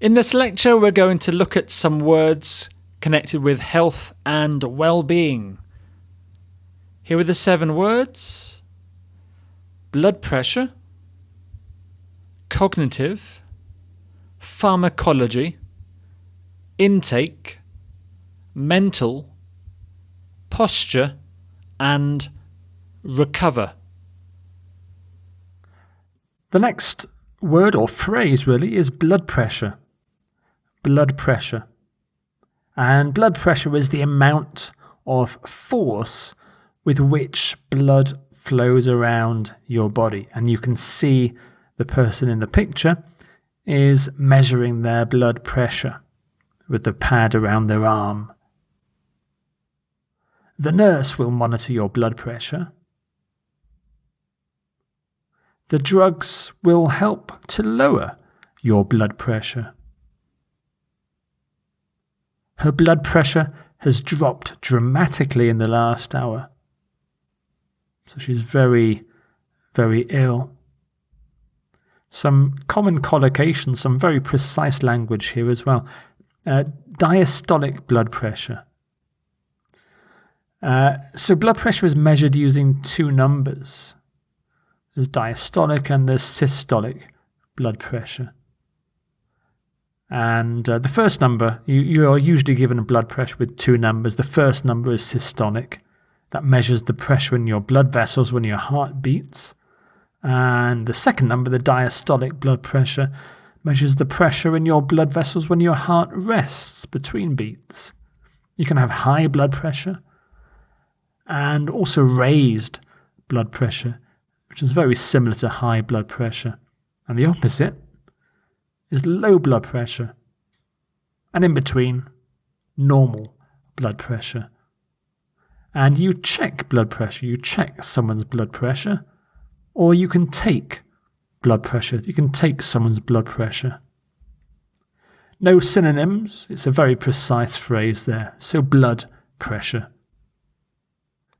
In this lecture, we're going to look at some words connected with health and well-being. Here are the 7 words: blood pressure, cognitive, pharmacology, intake, mental, posture, and recover. The next word or phrase really is blood pressure. Blood pressure. And blood pressure is the amount of force with which blood flows around your body. And you can see the person in the picture is measuring their blood pressure with the pad around their arm. The nurse will monitor your blood pressure. The drugs will help to lower your blood pressure. Her blood pressure has dropped dramatically in the last hour. So she's very, very ill. Some common collocations, some very precise language here as well. Diastolic blood pressure. So blood pressure is measured using 2 numbers. There's diastolic and there's systolic blood pressure. And the first number, you are usually given a blood pressure with 2 numbers. The first number is systolic. That measures the pressure in your blood vessels when your heart beats. And the second number, the diastolic blood pressure, measures the pressure in your blood vessels when your heart rests between beats. You can have high blood pressure and also raised blood pressure, which is very similar to high blood pressure. And the opposite is low blood pressure. And in between, normal blood pressure. And you check blood pressure, you check someone's blood pressure, or you can take blood pressure. You can take someone's blood pressure. No synonyms, it's a very precise phrase there. So blood pressure.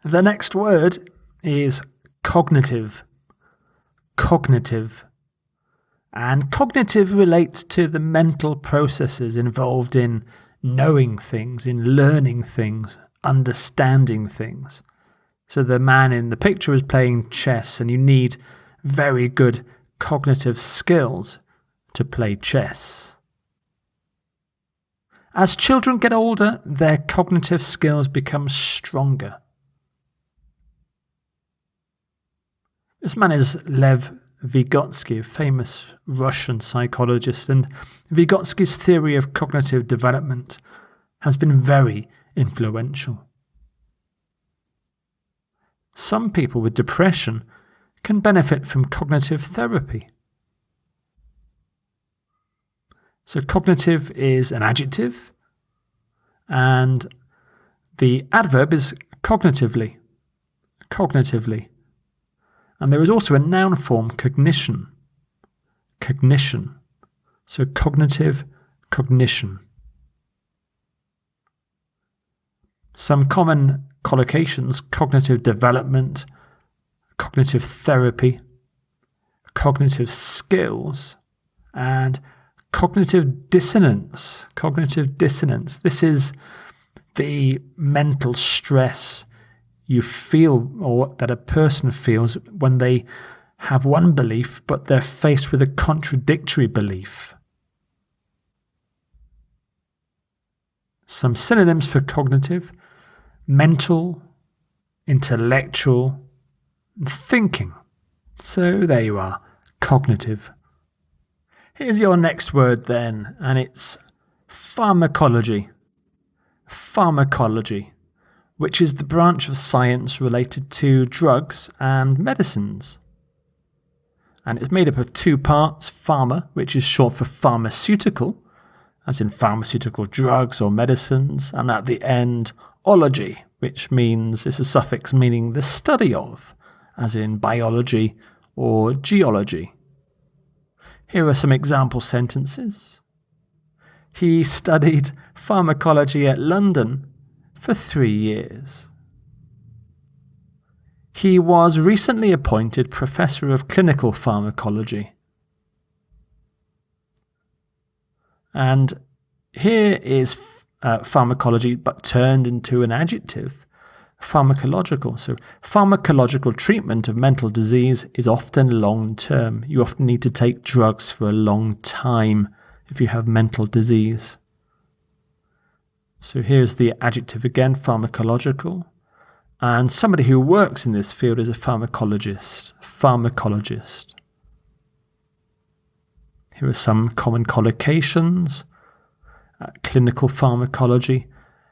The next word is cognitive. Cognitive. And cognitive relates to the mental processes involved in knowing things, in learning things, understanding things. So the man in the picture is playing chess, and you need very good cognitive skills to play chess. As children get older, their cognitive skills become stronger. This man is Lev Vygotsky, a famous Russian psychologist, and Vygotsky's theory of cognitive development has been very influential. Some people with depression can benefit from cognitive therapy. So cognitive is an adjective, and the adverb is cognitively. Cognitively. And there is also a noun form, cognition. Cognition. So cognitive, cognition. Some common collocations: cognitive development, cognitive therapy, cognitive skills, and cognitive dissonance. Cognitive dissonance. This is the mental stress you feel, or that a person feels, when they have one belief but they're faced with a contradictory belief. Some synonyms for cognitive: mental, intellectual, thinking. So there you are, cognitive. Here's your next word then, and it's pharmacology. Pharmacology, which is the branch of science related to drugs and medicines. And it's made up of 2 parts: pharma, which is short for pharmaceutical, as in pharmaceutical drugs or medicines, and at the end, ology, which means it's a suffix meaning the study of, as in biology or geology. Here are some example sentences. He studied pharmacology at London for 3 years. He was recently appointed Professor of Clinical Pharmacology. And here is pharmacology, but turned into an adjective. Pharmacological. So pharmacological treatment of mental disease is often long-term. You often need to take drugs for a long time if you have mental disease. So here's the adjective again, pharmacological. And somebody who works in this field is a pharmacologist. Pharmacologist. Here are some common collocations. Clinical pharmacology,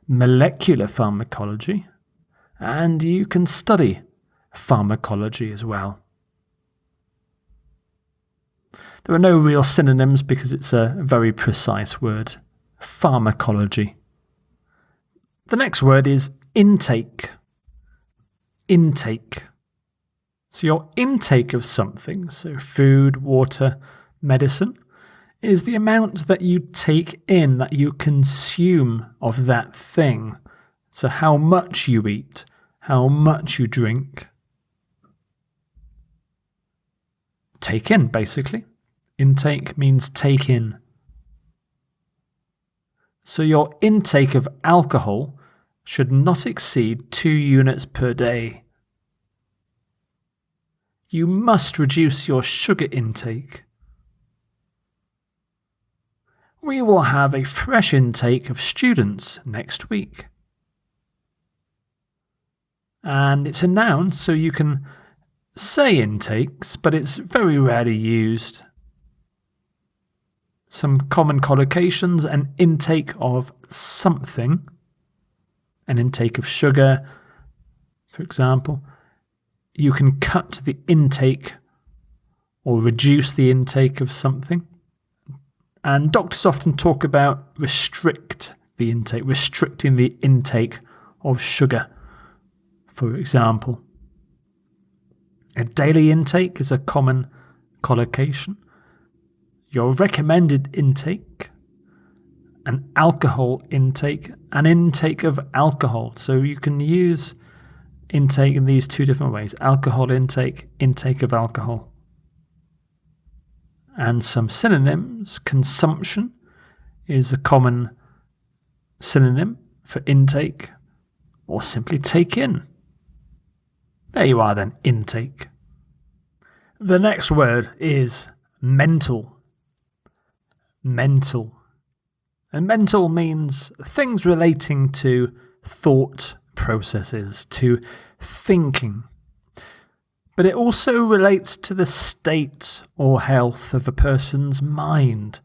molecular pharmacology, and you can study pharmacology as well. There are no real synonyms because it's a very precise word. Pharmacology. The next word is intake. Intake. So your intake of something, so food, water, medicine, is the amount that you take in, that you consume of that thing. So how much you eat, how much you drink. Take in, basically. Intake means take in. So your intake of alcohol should not exceed 2 units per day. You must reduce your sugar intake. We will have a fresh intake of students next week. And it's a noun, so you can say intakes, but it's very rarely used. Some common collocations: an intake of something, an intake of sugar, for example. You can cut the intake or reduce the intake of something. And doctors often talk about restrict the intake, restricting the intake of sugar, for example. A daily intake is a common collocation. Your recommended intake, an alcohol intake, an intake of alcohol. So you can use intake in these two different ways: alcohol intake, intake of alcohol. And some synonyms: consumption is a common synonym for intake, or simply take in. There you are then, intake. The next word is mental. Mental. And mental means things relating to thought processes, to thinking. But it also relates to the state or health of a person's mind,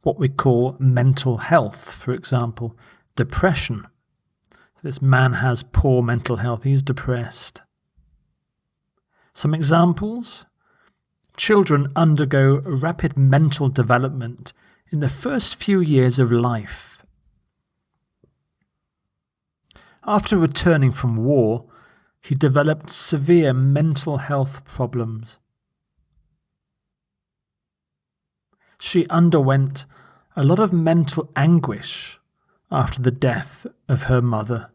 what we call mental health, for example, depression. This man has poor mental health, he's depressed. Some examples: children undergo rapid mental development in the first few years of life. After returning from war, he developed severe mental health problems. She underwent a lot of mental anguish after the death of her mother.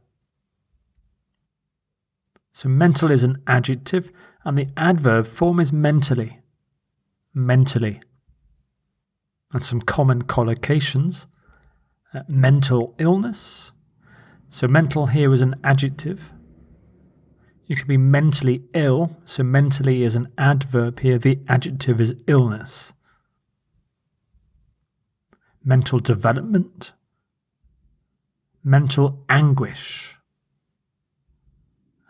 So mental is an adjective, and the adverb form is mentally. Mentally. And some common collocations: mental illness. So mental here is an adjective. You can be mentally ill, so mentally is an adverb here. The adjective is illness. Mental development. Mental anguish.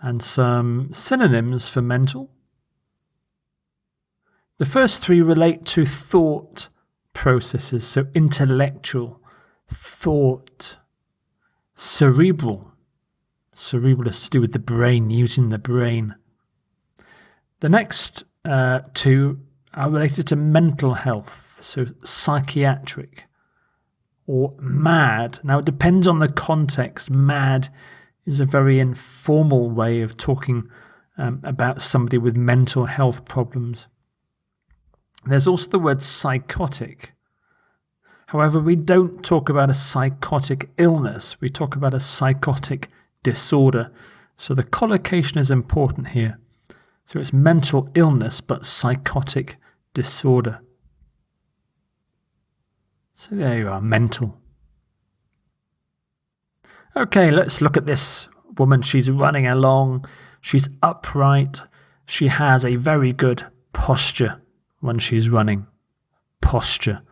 And some synonyms for mental. The first three relate to thought processes, so intellectual, thought, cerebral. Cerebral is to do with the brain, using the brain. The next two are related to mental health, so psychiatric or mad. Now it depends on the context. Mad is a very informal way of talking about somebody with mental health problems. There's also the word psychotic. However, we don't talk about a psychotic illness. We talk about a psychotic disorder. So the collocation is important here. So it's mental illness, but psychotic disorder. So there you are, mental. Okay, let's look at this woman. She's running along. She's upright. She has a very good posture when she's running. Posture.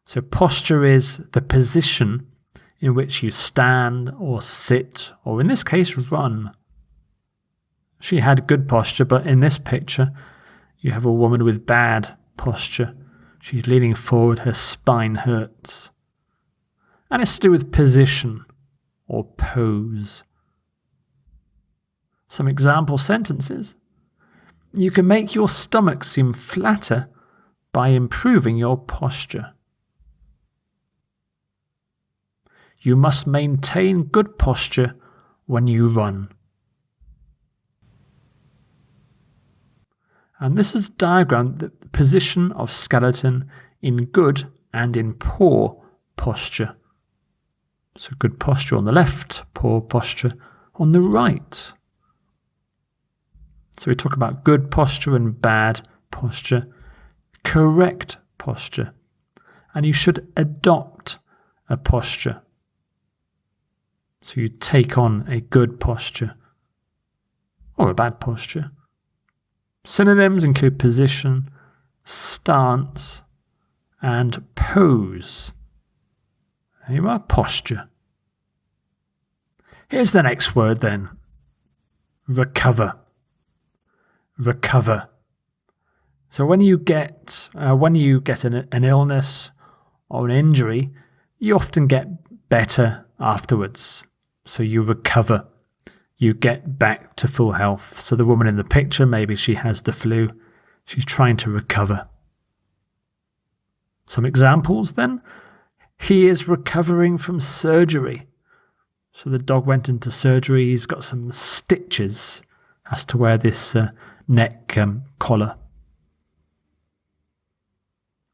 So posture is the position in which you stand or sit, or in this case, run. She had good posture, but in this picture, you have a woman with bad posture. She's leaning forward, her spine hurts. And it's to do with position or pose. Some example sentences. You can make your stomach seem flatter by improving your posture. You must maintain good posture when you run. And this is a diagram, the position of skeleton in good and in poor posture. So good posture on the left, poor posture on the right. So we talk about good posture and bad posture, correct posture, and you should adopt a posture. So you take on a good posture or a bad posture. Synonyms include position, stance, and pose. There you are, posture. Here's the next word then. Recover. Recover. So when you get an illness or an injury, you often get better afterwards. So you recover. You get back to full health. So the woman in the picture, maybe she has the flu. She's trying to recover. Some examples then. He is recovering from surgery. So the dog went into surgery. He's got some stitches. Has to wear this neck collar.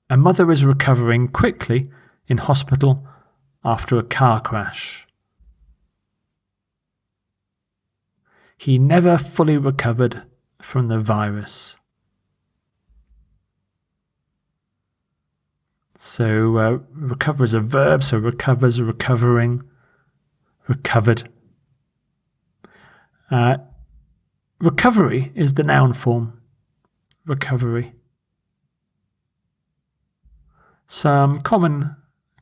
A mother is recovering quickly in hospital after a car crash. He never fully recovered from the virus. So recover is a verb, so recovers, recovering, recovered. Recovery is the noun form. Recovery. Some common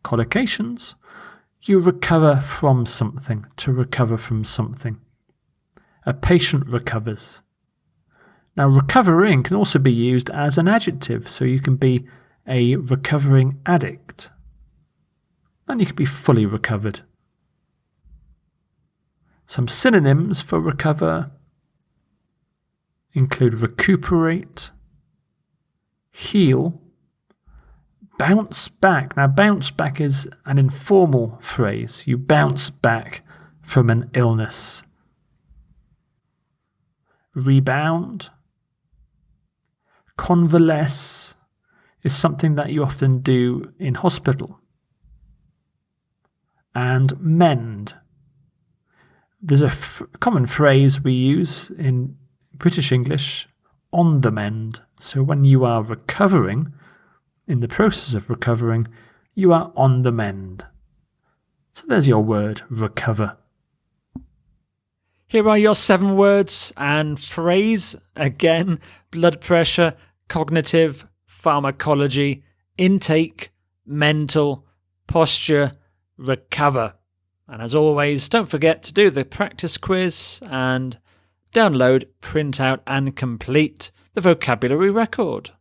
collocations. You recover from something, to recover from something. A patient recovers. Now, recovering can also be used as an adjective, so you can be a recovering addict. And you can be fully recovered. Some synonyms for recover include recuperate, heal, bounce back. Now, bounce back is an informal phrase. You bounce back from an illness. Rebound. Convalesce is something that you often do in hospital. And mend. There's a common phrase we use in British English, on the mend. So when you are recovering, in the process of recovering, you are on the mend. So there's your word, recover. Here are your 7 words and phrase. Again, blood pressure, cognitive, pharmacology, intake, mental, posture, recover. And as always, don't forget to do the practice quiz and download, print out and complete the vocabulary record.